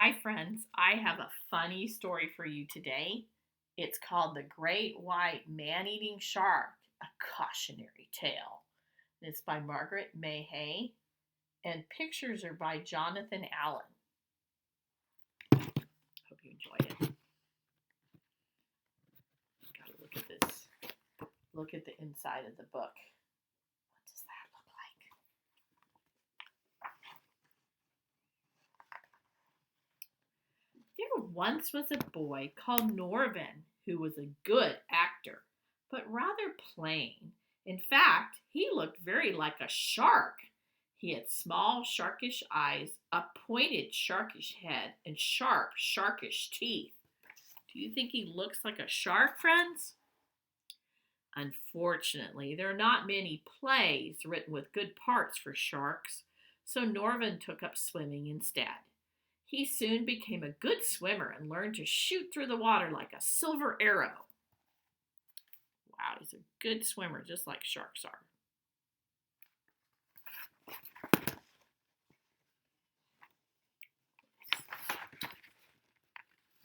Hi, friends. I have a funny story for you today. It's called The Great White Man Eating Shark, a Cautionary Tale. It's by Margaret Mayhay, and pictures are by Jonathan Allen. Hope you enjoy it. Gotta look at this. Look at the inside of the book. What does that look like? There once was a boy called Norvin who was a good actor, but rather plain. In fact, he looked very like a shark. He had small, sharkish eyes, a pointed, sharkish head, and sharp, sharkish teeth. Do you think he looks like a shark, friends? Unfortunately, there are not many plays written with good parts for sharks, so Norvin took up swimming instead. He soon became a good swimmer and learned to shoot through the water like a silver arrow. Wow, he's a good swimmer, just like sharks are.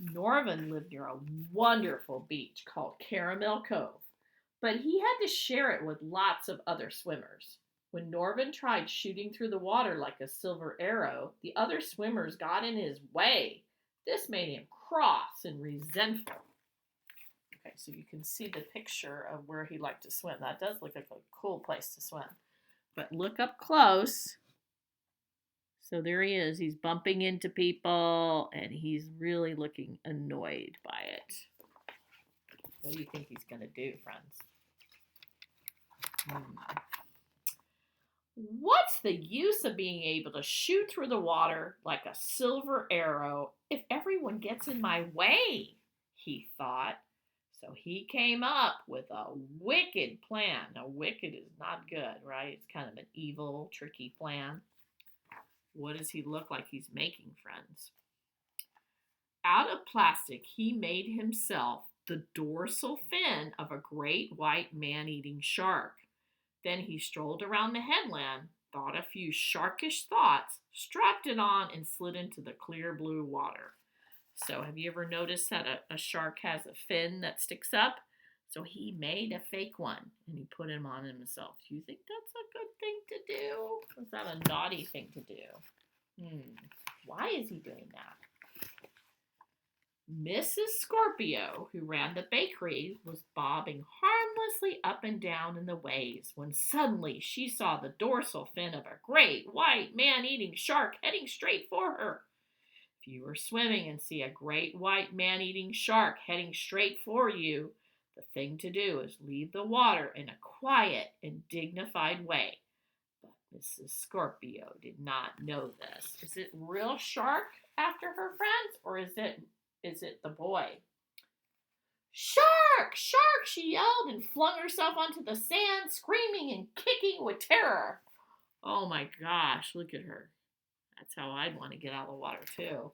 Norvin lived near a wonderful beach called Caramel Cove, but he had to share it with lots of other swimmers. When Norvin tried shooting through the water like a silver arrow, the other swimmers got in his way. This made him cross and resentful. Okay, so you can see the picture of where he liked to swim. That does look like a cool place to swim. But look up close. So there he is. He's bumping into people, and he's really looking annoyed by it. What do you think he's going to do, friends? What's the use of being able to shoot through the water like a silver arrow if everyone gets in my way? He thought. So he came up with a wicked plan. Now, wicked is not good, right? It's kind of an evil, tricky plan. What does he look like he's making, friends? Out of plastic, he made himself the dorsal fin of a great white man-eating shark. Then he strolled around the headland, thought a few sharkish thoughts, strapped it on, and slid into the clear blue water. So have you ever noticed that a shark has a fin that sticks up? So he made a fake one, and he put him on himself. Do you think that's a good thing to do? Or is that a naughty thing to do? Why is he doing that? Mrs. Scorpio, who ran the bakery, was bobbing harmlessly up and down in the waves when suddenly she saw the dorsal fin of a great white man-eating shark heading straight for her. If you were swimming and see a great white man-eating shark heading straight for you, the thing to do is leave the water in a quiet and dignified way. But Mrs. Scorpio did not know this. Is it real shark after her friends, or is it the boy? Shark! Shark! She yelled and flung herself onto the sand, screaming and kicking with terror. Oh my gosh, look at her. That's how I'd want to get out of the water too.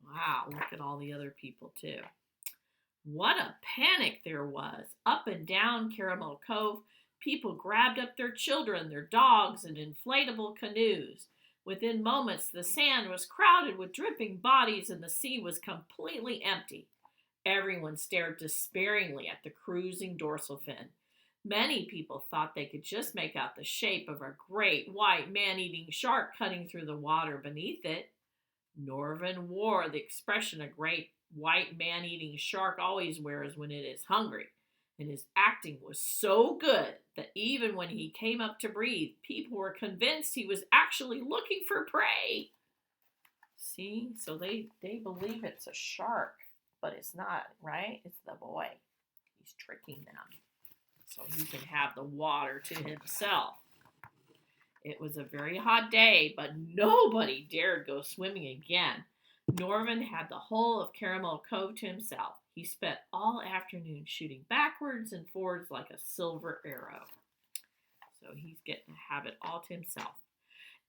Wow, look at all the other people too. What a panic there was. Up and down Caramel Cove, people grabbed up their children, their dogs, and inflatable canoes. Within moments, the sand was crowded with dripping bodies and the sea was completely empty. Everyone stared despairingly at the cruising dorsal fin. Many people thought they could just make out the shape of a great white man-eating shark cutting through the water beneath it. Norvin wore the expression a great white man-eating shark always wears when it is hungry, and his acting was so good that even when he came up to breathe, people were convinced he was actually looking for prey. See, so they believe it's a shark, but it's not, right? It's the boy. He's tricking them so he can have the water to himself. It was a very hot day, but nobody dared go swimming again. Norvin had the whole of Caramel Cove to himself. He spent all afternoon shooting backwards and forwards like a silver arrow. So he's getting to have it all to himself.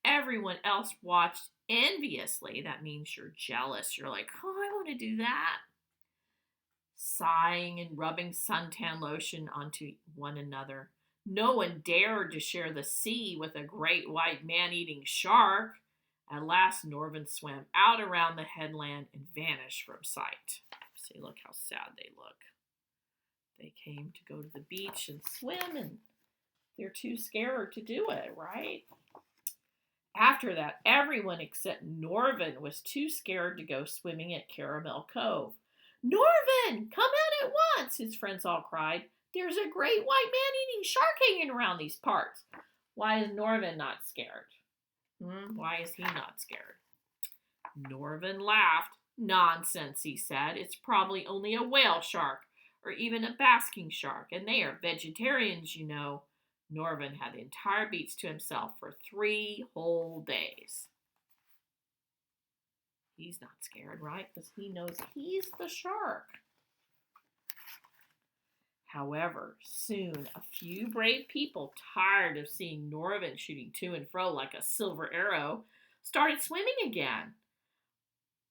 Everyone else watched enviously. That means you're jealous. You're like, oh, I want to do that. Sighing and rubbing suntan lotion onto one another. No one dared to share the sea with a great white man-eating shark. At last, Norvin swam out around the headland and vanished from sight. See, look how sad they look. They came to go to the beach and swim, and they're too scared to do it, right? After that, everyone except Norvin was too scared to go swimming at Caramel Cove. Norvin, come out at once, his friends all cried. There's a great white man-eating shark hanging around these parts. Why is Norvin not scared? Why is he not scared? Norvin laughed. Nonsense, he said. It's probably only a whale shark or even a basking shark, and they are vegetarians, you know. Norvin had the entire beach to himself for 3 whole days. He's not scared, right? Because he knows he's the shark. However, soon a few brave people, tired of seeing Norvin shooting to and fro like a silver arrow, started swimming again.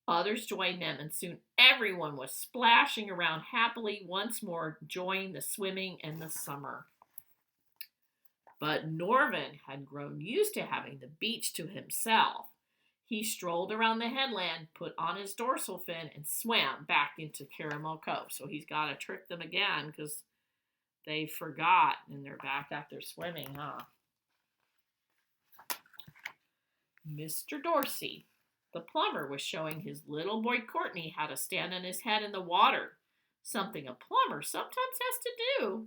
Others joined them, and soon everyone was splashing around happily once more, enjoying the swimming and the summer. But Norvin had grown used to having the beach to himself. He strolled around the headland, put on his dorsal fin, and swam back into Caramel Cove. So he's got to trick them again because they forgot, and they're back after swimming, huh? Mr. Dorsey, the plumber, was showing his little boy Courtney how to stand on his head in the water, something a plumber sometimes has to do.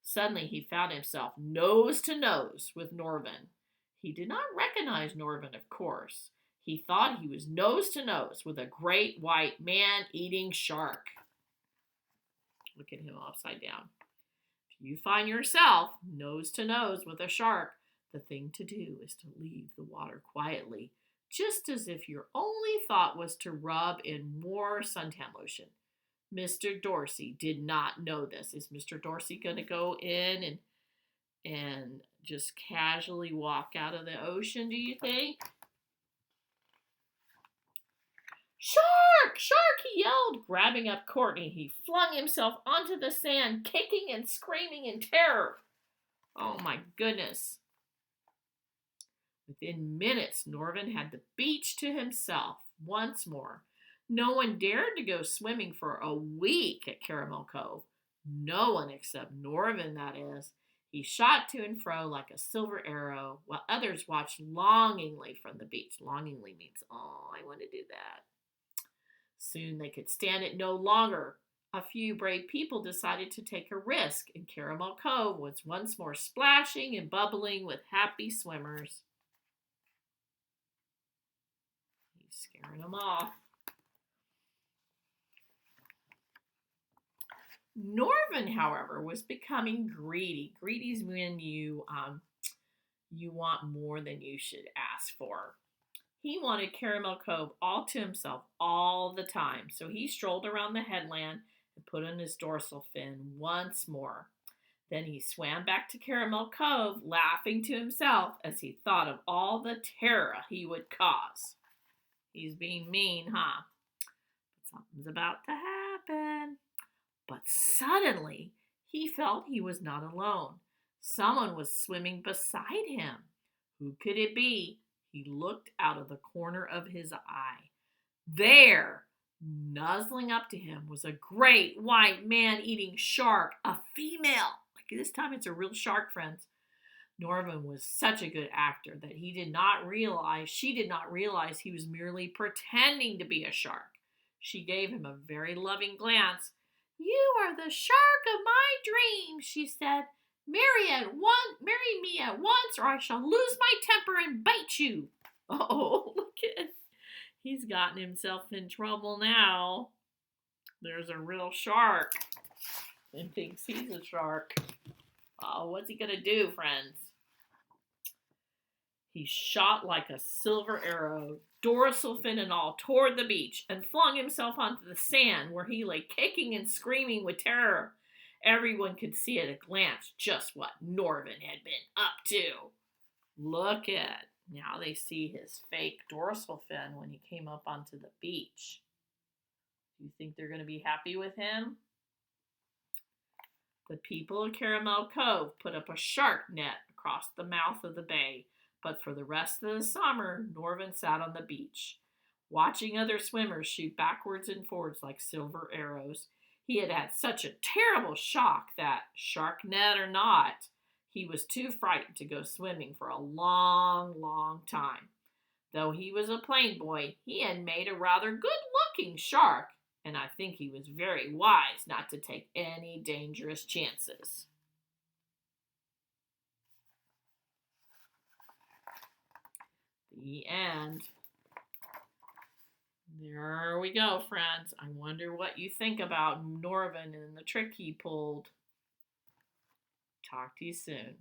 Suddenly he found himself nose to nose with Norvin. He did not recognize Norvin, of course. He thought he was nose to nose with a great white man-eating shark. Look at him upside down. If you find yourself nose to nose with a shark, the thing to do is to leave the water quietly, just as if your only thought was to rub in more suntan lotion. Mr. Dorsey did not know this. Is Mr. Dorsey going to go in and just casually walk out of the ocean, do you think? Shark! Shark! He yelled, grabbing up Courtney. He flung himself onto the sand, kicking and screaming in terror. Oh my goodness. Within minutes, Norvin had the beach to himself once more. No one dared to go swimming for a week at Caramel Cove. No one except Norvin, that is. He shot to and fro like a silver arrow, while others watched longingly from the beach. Longingly means, oh, I want to do that. Soon they could stand it no longer. A few brave people decided to take a risk, and Caramel Cove was once more splashing and bubbling with happy swimmers. He's scaring them off. Norvin, however, was becoming greedy. Greedy's when you want more than you should ask for. He wanted Caramel Cove all to himself all the time, so he strolled around the headland and put on his dorsal fin once more. Then he swam back to Caramel Cove, laughing to himself as he thought of all the terror he would cause. He's being mean, huh? But something's about to happen. But suddenly, he felt he was not alone. Someone was swimming beside him. Who could it be? He looked out of the corner of his eye. There, nuzzling up to him, was a great white man-eating shark, a female. Like this time it's a real shark, friends. Norvin was such a good actor that she did not realize he was merely pretending to be a shark. She gave him a very loving glance. "You are the shark of my dreams," she said. Marry me at once, or I shall lose my temper and bite you." Oh, look at he's gotten himself in trouble now. There's a real shark and thinks he's a shark. Oh, what's he gonna do, friends? He shot like a silver arrow, dorsal fin and all, toward the beach and flung himself onto the sand where he lay kicking and screaming with terror. Everyone could see at a glance just what Norvin had been up to. Look at, now they see his fake dorsal fin when he came up onto the beach. Do you think they're going to be happy with him? The people of Caramel Cove put up a shark net across the mouth of the bay, but for the rest of the summer, Norvin sat on the beach, watching other swimmers shoot backwards and forwards like silver arrows. He had had such a terrible shock that, shark net or not, he was too frightened to go swimming for a long, long time. Though he was a plain boy, he had made a rather good-looking shark, and I think he was very wise not to take any dangerous chances. The end. There we go, friends. I wonder what you think about Norvin and the trick he pulled. Talk to you soon.